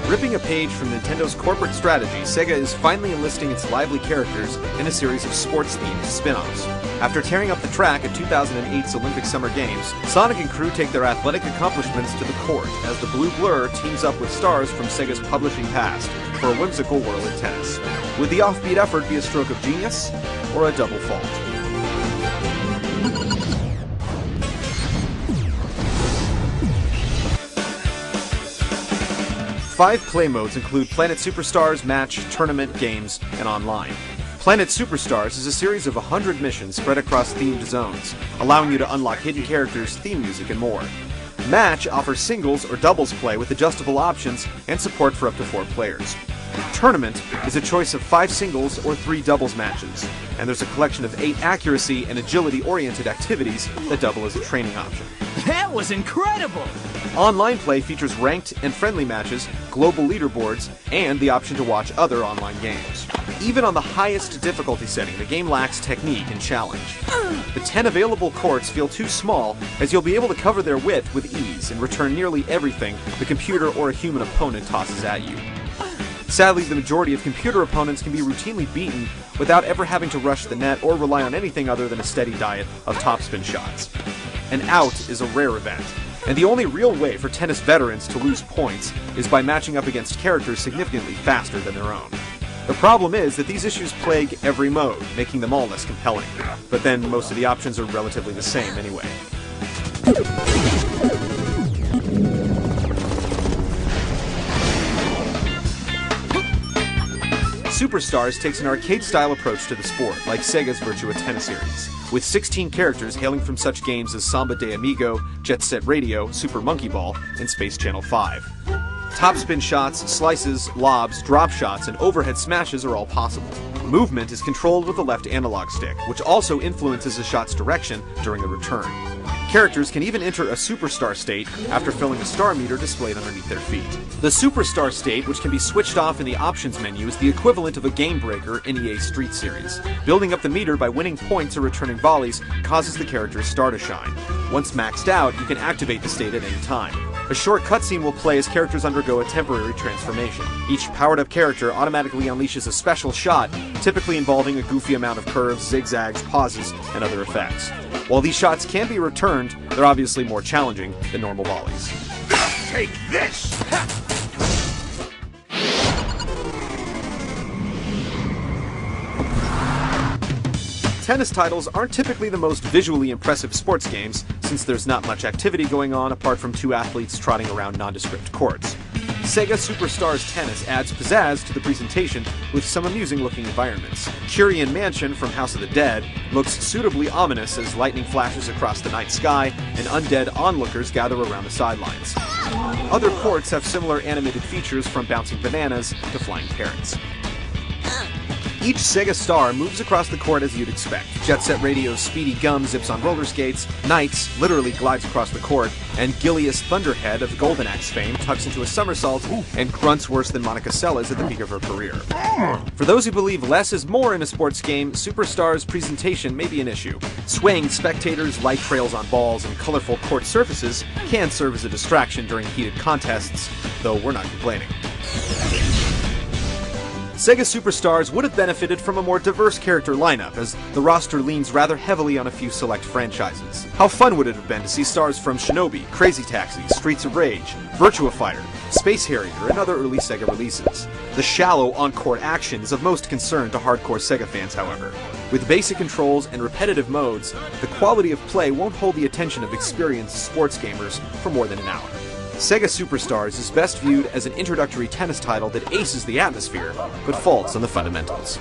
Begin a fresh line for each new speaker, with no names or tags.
Ripping a page from Nintendo's corporate strategy, Sega is finally enlisting its lively characters in a series of sports-themed spin-offs. After tearing up the track at 2008's Olympic Summer Games, Sonic and crew take their athletic accomplishments to the court as the Blue Blur teams up with stars from Sega's publishing past for a whimsical whirl at tennis. Would the offbeat effort be a stroke of genius or a double fault? Five play modes include Planet Superstars, Match, Tournament, Games, and Online. Planet Superstars is a series of 100 missions spread across themed zones, allowing you to unlock hidden characters, theme music, and more. Match offers singles or doubles play with adjustable options and support for up to 4 players. Tournament is a choice of 5 singles or 3 doubles matches, and there's a collection of 8 accuracy and agility-oriented activities that double as a training option.
That was incredible!
Online play features ranked and friendly matches, global leaderboards, and the option to watch other online games. Even on the highest difficulty setting, the game lacks technique and challenge. The 10 available courts feel too small, as you'll be able to cover their width with ease and return nearly everything the computer or a human opponent tosses at you. Sadly, the majority of computer opponents can be routinely beaten without ever having to rush the net or rely on anything other than a steady diet of topspin shots. An out is a rare event, and the only real way for tennis veterans to lose points is by matching up against characters significantly faster than their own. The problem is that these issues plague every mode, making them all less compelling. But then most of the options are relatively the same anyway. Superstars takes an arcade-style approach to the sport, like Sega's Virtua Tennis series, with 16 characters hailing from such games as Samba de Amigo, Jet Set Radio, Super Monkey Ball, and Space Channel 5. Topspin shots, slices, lobs, drop shots, and overhead smashes are all possible. Movement is controlled with the left analog stick, which also influences a shot's direction during a return. Characters can even enter a superstar state after filling a star meter displayed underneath their feet. The superstar state, which can be switched off in the options menu, is the equivalent of a game breaker in EA Street Series. Building up the meter by winning points or returning volleys causes the character's star to shine. Once maxed out, you can activate the state at any time. A short cutscene will play as characters undergo a temporary transformation. Each powered-up character automatically unleashes a special shot, typically involving a goofy amount of curves, zigzags, pauses, and other effects. While these shots can be returned, they're obviously more challenging than normal volleys.
Take this!
Tennis titles aren't typically the most visually impressive sports games, since there's not much activity going on apart from 2 athletes trotting around nondescript courts. Sega Superstars Tennis adds pizzazz to the presentation with some amusing-looking environments. Kyrian Mansion from House of the Dead looks suitably ominous as lightning flashes across the night sky and undead onlookers gather around the sidelines. Other courts have similar animated features, from bouncing bananas to flying parrots. Each Sega star moves across the court as you'd expect. Jet Set Radio's Speedy Gum zips on roller skates, Knights literally glides across the court, and Gilius Thunderhead of Golden Axe fame tucks into a somersault and grunts worse than Monica Seles at the peak of her career. For those who believe less is more in a sports game, Superstars' presentation may be an issue. Swaying spectators, light trails on balls, and colorful court surfaces can serve as a distraction during heated contests, though we're not complaining. Sega Superstars would have benefited from a more diverse character lineup, as the roster leans rather heavily on a few select franchises. How fun would it have been to see stars from Shinobi, Crazy Taxi, Streets of Rage, Virtua Fighter, Space Harrier, and other early Sega releases. The shallow on-court action is of most concern to hardcore Sega fans, however. With basic controls and repetitive modes, the quality of play won't hold the attention of experienced sports gamers for more than an hour. Sega Superstars is best viewed as an introductory tennis title that aces the atmosphere, but faults on the fundamentals.